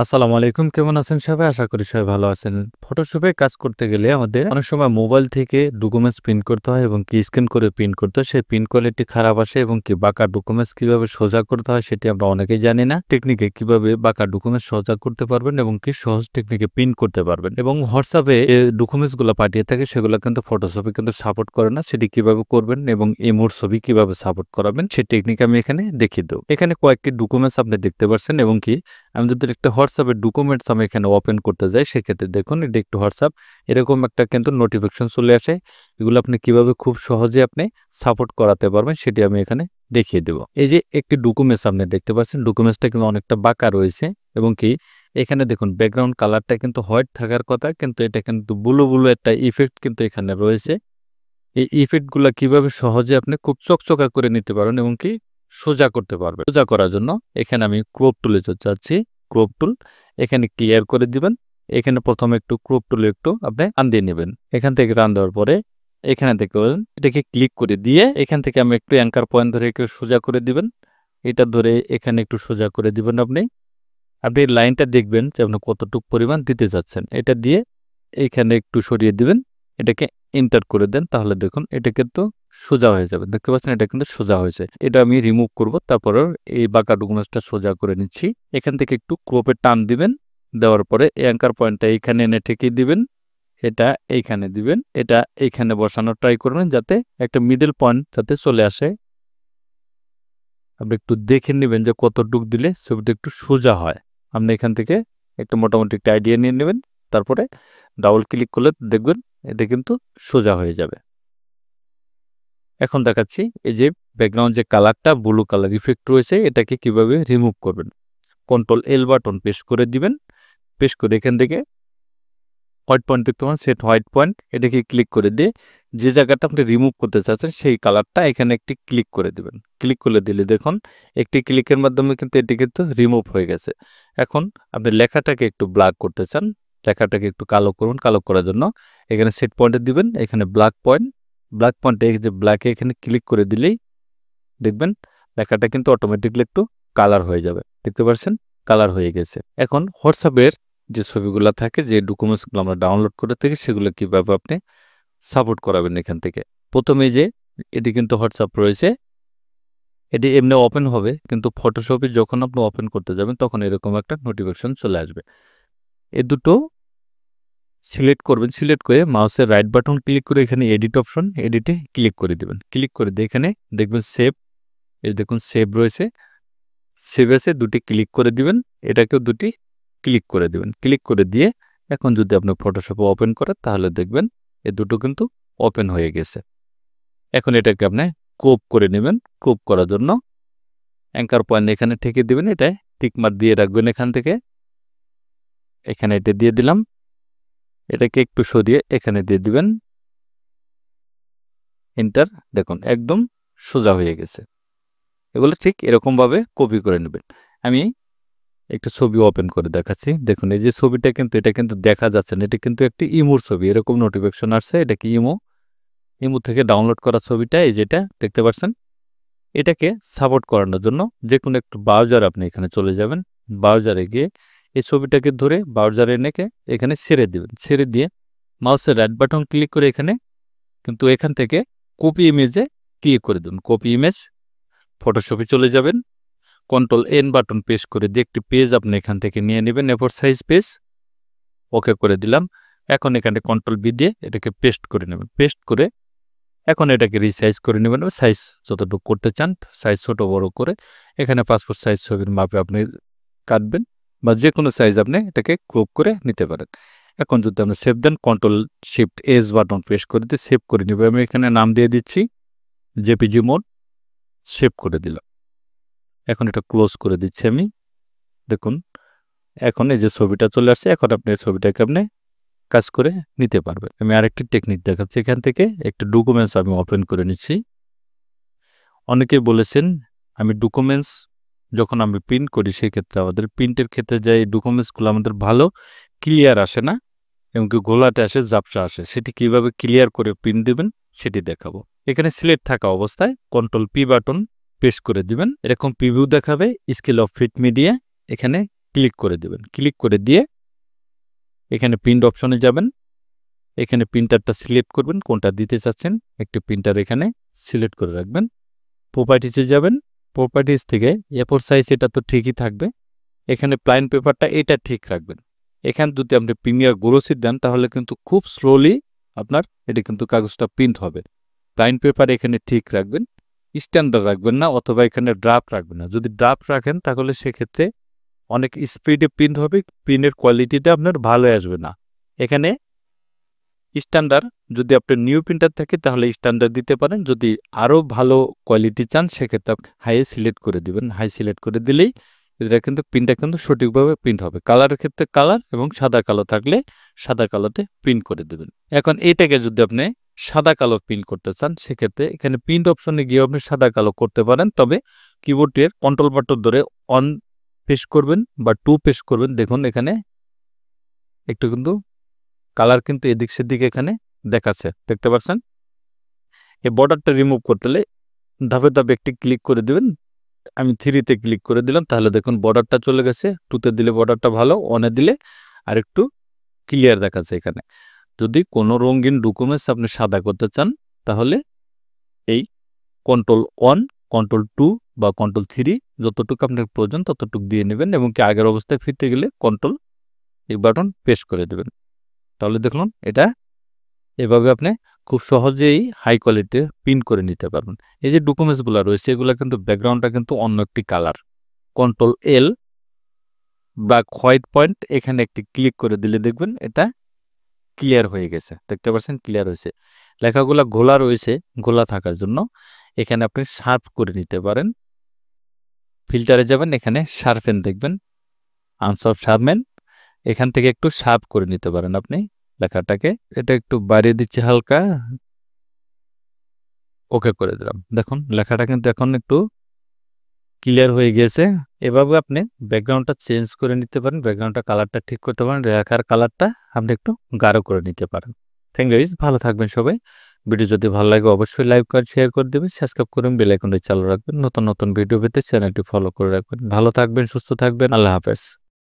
আসসালামু আলাইকুম। কেমন আছেন সবাই? আশা করি সবাই ভালো আছেন। ফটোশপে কাজ করতে গেলে আমাদের অনেক সময় মোবাইল থেকে ডকুমেন্টস প্রিন্ট করতে হয় এবং স্ক্যান করে প্রিন্ট করতে হয়। সেই প্রিন্ট কোয়ালিটি খারাপ আসে এবং বাঁকা ডকুমেন্টস কিভাবে সোজা করতে হয় সেটি আমরা অনেকেই জানি না। টেকনিকে কিভাবে বাঁকা ডকুমেন্টস সোজা করতে পারবেন এবং সহজ টেকনিকে প্রিন্ট করতে পারবেন। এবং হোয়াটসঅ্যাপে ডকুমেন্টস গুলো পাঠিয়ে থাকে সেগুলো কিন্তু ফটোশপে কিন্তু সাপোর্ট করে না। সেটি কিভাবে করবেন এবং ইমোর ছবি কিভাবে সাপোর্ট করাবেন সেই টেকনিক আমি এখানে দেখিয়ে দেব। এখানে কয়েকটি ডকুমেন্টস আপনি দেখতে পাচ্ছেন এবং আমি যদি একটা হোয়াটসঅ্যাপের ডকুমেন্টস আমি এখানে ওপেন করতে যাই সেক্ষেত্রে দেখুন এটা একটু হোয়াটসঅ্যাপ এরকম একটা কিন্তু নোটিফিকেশন চলে আসে। এগুলো আপনি কিভাবে খুব সহজে আপনি সাপোর্ট করাতে পারবেন সেটি আমি এখানে দেখিয়ে দেব। এই যে একটি ডকুমেন্টস আপনি দেখতে পাচ্ছেন, ডকুমেন্টসটা কিন্তু অনেকটা বাঁকা রয়েছে এবং এখানে দেখুন ব্যাকগ্রাউন্ড কালারটা কিন্তু হোয়াইট থাকার কথা, কিন্তু এটা কিন্তু ব্লু ব্লু একটা ইফেক্ট কিন্তু এখানে রয়েছে। এই ইফেক্টগুলো কিভাবে সহজে আপনি খুব চকচকা করে নিতে পারবেন এবং সোজা করতে পারবেন। সোজা করার জন্য এখানে আমি ক্রপ টুলে যাচ্ছি। ক্রপ টুল এখানে ক্লিয়ার করে দিবেন। এখানে প্রথমে একটু ক্রপ টুলে একটু আপনি টান দিয়ে নেবেন। এখান থেকে টান দেওয়ার পরে এখানে দেখতে পাবেন এটাকে ক্লিক করে দিয়ে এখান থেকে আমি একটু অ্যাঙ্কার পয়েন্ট ধরে একটু সোজা করে দিবেন। এটা ধরে এখানে একটু সোজা করে দিবেন। আপনি আপনি লাইনটা দেখবেন যে আপনি কতটুকু পরিমাণ দিতে যাচ্ছেন। এটা দিয়ে এইখানে একটু সরিয়ে দিবেন। এটাকে এন্টার করে দেন, তাহলে দেখুন এটা কিন্তু সোজা হয়ে যাবে। দেখতে পাচ্ছেন এটা কিন্তু সোজা হয়েছে। এটা আমি রিমুভ করব, তারপরে এই বাঁকা ডকুমেন্টসটা সোজা করে নিচ্ছি। এখান থেকে একটু ক্রপে টান দিবেন। দেওয়ার পরে এই অ্যাঙ্কার পয়েন্টটা এইখানে এনে ঠেকিয়ে দিবেন। এটা এইখানে দিবেন। এটা এইখানে বসানোর ট্রাই করবেন যাতে একটা মিডল পয়েন্ট যাতে চলে আসে। আপনি একটু দেখে নেবেন যে কতটুক দিলে ছবিটা একটু সোজা হয়। আপনি এখান থেকে একটা মোটামুটি একটা আইডিয়া নিয়ে নেবেন। তারপরে ডাবল ক্লিক করলে দেখবেন এটা কিন্তু সোজা হয়ে যাবে। এখন দেখাচ্ছি এই যে ব্যাকগ্রাউন্ড যে কালারটা ব্লু কালার ইফেক্ট রয়েছে এটাকে কিভাবে রিমুভ করবেন। কন্ট্রোল এল বাটন প্রেস করে দিবেন। প্রেস করে এখান থেকে হোয়াইট পয়েন্ট দেখতে পাবেন, সেট হোয়াইট পয়েন্ট, এটাকে ক্লিক করে দিয়ে যে জায়গাটা আপনি রিমুভ করতে চাচ্ছেন সেই কালারটা এখানে একটি ক্লিক করে দিবেন। ক্লিক করে দিলে দেখুন একটি ক্লিকের মাধ্যমে কিন্তু এটি কিন্তু রিমুভ হয়ে গেছে। এখন আপনি লেখাটাকে একটু ব্ল্যাক করতে চান, লেখাটাকে একটু কালো করুন। কালো করার জন্য এখানে সেট পয়েন্টে দিবেন, এখানে ব্ল্যাক পয়েন্ট, ব্ল্যাক পয়েন্টে এই যে ব্ল্যাকে এখানে ক্লিক করে দিলেই দেখবেন লেখাটা কিন্তু অটোমেটিকলি একটু কালার হয়ে যাবে। দেখতে পাচ্ছেন কালার হয়ে গেছে। এখন হোয়াটসঅ্যাপের যে ছবিগুলো থাকে, যে ডকুমেন্টসগুলো আমরা ডাউনলোড করে থাকি সেগুলো কিভাবে আপনি সাপোর্ট করাবেন এখান থেকে। প্রথমে যে এটি কিন্তু হোয়াটসঅ্যাপ রয়েছে, এটি এমনি ওপেন হবে, কিন্তু ফটোশপে যখন আপনি ওপেন করতে যাবেন তখন এরকম একটা নোটিফিকেশন চলে আসবে। এই দুটো সিলেক্ট করবেন। সিলেক্ট করে মাউসের রাইট বাটন ক্লিক করে এখানে এডিট অপশন, এডিটে ক্লিক করে দিবেন। ক্লিক করে দিয়ে এখানে দেখবেন সেভ, এই দেখুন সেভ রয়েছে। সেভ আছে, দুটি ক্লিক করে দিবেন। এটাকেও দুটি ক্লিক করে দিবেন। ক্লিক করে দিয়ে এখন যদি আপনি ফটোশপে ওপেন করেন তাহলে দেখবেন এই দুটো কিন্তু ওপেন হয়ে গেছে। এখন এটাকে আপনি ক্রপ করে নেবেন। ক্রপ করার জন্য অ্যাঙ্কার পয়েন্ট এখানে ঠেকে দিবেন, এটা টিকমার্ক দিয়ে রাখবেন। এখান থেকে এখানে এটা দিয়ে দিলাম। এটাকে একটু সরিয়ে এখানে দিয়ে দিবেন, এন্টার। দেখুন একদম সোজা হয়ে গেছে। এগুলো ঠিক এরকমভাবে কপি করে নেবেন। আমি একটা ছবি ওপেন করে দেখাচ্ছি। দেখুন এই যে ছবিটা কিন্তু এটা কিন্তু দেখা যাচ্ছে না, এটা কিন্তু একটি ইমোর ছবি। এরকম নোটিফিকেশন আসছে, এটা কি ইমো থেকে ডাউনলোড করা ছবিটা এই যেটা দেখতে পাচ্ছেন। এটাকে সাপোর্ট করানোর জন্য যে কোনো একটু ব্রাউজার আপনি এখানে চলে যাবেন। ব্রাউজারে গিয়ে এই ছবিটাকে ধরে ব্রাউজারে এনে এখানে ছেড়ে দিবেন। ছেড়ে দিয়ে মাউসের রাইট বাটন ক্লিক করে এখানে কিন্তু এখান থেকে কপি ইমেজে ক্লিক করে দেবেন। কপি ইমেজ, ফটোশপে চলে যাবেন। কন্ট্রোল এন বাটন প্রেস করে দিয়ে একটি পেজ আপনি এখান থেকে নিয়ে নেবেন, এ4 সাইজ পেজ। ওকে করে দিলাম। এখন এখানে কন্ট্রোল বি দিয়ে এটাকে পেস্ট করে নেবেন। পেস্ট করে এখন এটাকে রিসাইজ করে নেবেন, সাইজ যতটুকু করতে চান সাইজ ছোট বড় করে এখানে পাসপোর্ট সাইজ ছবির মাপে আপনি কাটবেন, বা যে কোনো সাইজ আপনি এটাকে ক্রপ করে নিতে পারেন। এখন যদি আপনি সেভ দেন, control shift S button press করে দিয়ে সেভ করে নেবেন। আমি এখানে নাম দিয়ে দিচ্ছি জেপিজি মোড। সেভ করে দিলাম। এখন এটা ক্লোজ করে দিচ্ছি আমি। দেখুন এখন এই যে ছবিটা চলে আসছে। এখন আপনি এই ছবিটাকে আপনি কাজ করে নিতে পারবেন। আমি আরেকটি টেকনিক দেখাচ্ছি। এখান থেকে একটা ডকুমেন্টস আমি ওপেন করে নিচ্ছি। অনেকেই বলেছেন আমি ডকুমেন্টস যখন আমি প্রিন্ট করি সেক্ষেত্রে আমাদের প্রিন্টের ক্ষেত্রে যে ডকুমেন্টসগুলো আমাদের ভালো ক্লিয়ার আসে না এবং ঘোলাটে আসে, ঝাপসা আসে, সেটি কিভাবে ক্লিয়ার করে প্রিন্ট দিবেন সেটি দেখাবো। এখানে সিলেক্ট থাকা অবস্থায় কন্ট্রোল পি বাটন প্রেস করে দিবেন। এরকম প্রিভিউ দেখাবে, স্কেল অফ ফিট মিডিয়া, এখানে ক্লিক করে দেবেন। ক্লিক করে দিয়ে এখানে প্রিন্ট অপশনে যাবেন। এখানে প্রিন্টারটা সিলেক্ট করবেন, কোনটা দিতে চাচ্ছেন। একটি প্রিন্টার এখানে সিলেক্ট করে রাখবেন। প্রপার্টিসে যাবেন। প্রপার্টিস থেকে এ4 সাইজ এটা তো ঠিকই থাকবে। এখানে প্লাইন পেপারটা এটা ঠিক রাখবেন। এখানে যদি আপনি প্রিমিয়ার গ্লোসি দেন তাহলে কিন্তু খুব স্লোলি আপনার এটা কিন্তু কাগজটা প্রিন্ট হবে। প্লাইন পেপার এখানে ঠিক রাখবেন, স্ট্যান্ডার্ড রাখবেন না, অথবা এখানে ড্রাফট রাখবেন না। যদি ড্রাফট রাখেন তাহলে সেক্ষেত্রে অনেক স্পিডে প্রিন্ট হবে, প্রিন্টের কোয়ালিটিটা আপনার ভালো আসবে না। এখানে স্ট্যান্ডার্ড, যদি আপনার নিউ প্রিন্টার থাকে তাহলে স্ট্যান্ডার্ড দিতে পারেন। যদি আরও ভালো কোয়ালিটি চান সেক্ষেত্রে হাই সিলেক্ট করে দিবেন। হাই সিলেক্ট করে দিলেই এটা কিন্তু প্রিন্টটা কিন্তু সঠিকভাবে প্রিন্ট হবে। কালারের ক্ষেত্রে কালার এবং সাদা কালো থাকলে সাদা কালোতে প্রিন্ট করে দেবেন। এখন এটাকে যদি আপনি সাদা কালো প্রিন্ট করতে চান সেক্ষেত্রে এখানে প্রিন্ট অপশনে গিয়ে আপনি সাদা কালো করতে পারেন। তবে কিবোর্ডের কন্ট্রোল বাটন ধরে অন প্রেস করবেন বা 2 প্রেস করবেন। দেখুন এখানে একটু কিন্তু কালার কিন্তু এদিক সেদিক এখানে দেখাচ্ছে, দেখতে পাচ্ছেন। এই বর্ডারটা রিমুভ করতে হলে ধাপে ধাপে একটি ক্লিক করে দিবেন। আমি 3-তে ক্লিক করে দিলাম, তাহলে দেখুন বর্ডারটা চলে গেছে। 2-তে দিলে বর্ডারটা ভালো, 1-এ দিলে আর একটু ক্লিয়ার দেখাচ্ছে এখানে। যদি কোনো রঙিন ডকুমেন্টস আপনি সাদা করতে চান তাহলে এই Ctrl+1, Ctrl+2 বা Ctrl+3 যতটুকু আপনার প্রয়োজন ততটুকু দিয়ে নেবেন এবং কি আগের অবস্থায় ফিরতে গেলে কন্ট্রোল এই বাটন প্রেস করে দেবেন। তাহলে দেখুন এটা এভাবে আপনি খুব সহজেই হাই কোয়ালিটি প্রিন্ট করে নিতে পারবেন। এই যে ডকুমেন্টসগুলো রয়েছে এগুলো কিন্তু ব্যাকগ্রাউন্ডটা কিন্তু অন্য একটি কালার। Ctrl+L বা হোয়াইট পয়েন্ট এখানে একটি ক্লিক করে দিলে দেখবেন এটা ক্লিয়ার হয়ে গেছে, দেখতে পাচ্ছেন ক্লিয়ার হয়েছে। লেখাগুলো ঘোলা রয়েছে, ঘোলা থাকার জন্য এখানে আপনি শার্প করে নিতে পারেন। ফিল্টারে যাবেন, এখানে শার্পেন দেখবেন, আনসার শার্পেন, এখান থেকে একটু শার্প করে নিতে পারেন আপনি লেখাটাকে। এটা একটু বাড়িয়ে দিচ্ছি হালকা, ওকে করে দিলাম। দেখুন লেখাটা কিন্তু এখন একটু ক্লিয়ার হয়ে গিয়েছে। এভাবে আপনি ব্যাকগ্রাউন্ডটা চেঞ্জ করে নিতে পারেন, ব্যাকগ্রাউন্ডটা কালারটা ঠিক করতে পারেন, লেখার কালারটা আপনি একটু গাঢ় করে নিতে পারেন। থ্যাংক ইউ, ভালো থাকবেন সবাই। ভিডিও যদি ভালো লাগে অবশ্যই লাইক করে শেয়ার করে দেবেন, সাবস্ক্রাইব করুন, বেল আইকনটি চালু রাখবেন। নতুন নতুন ভিডিও পেতে চ্যানেলটি ফলো করে রাখবেন। ভালো থাকবেন, সুস্থ থাকবেন, আল্লাহ হাফেজ।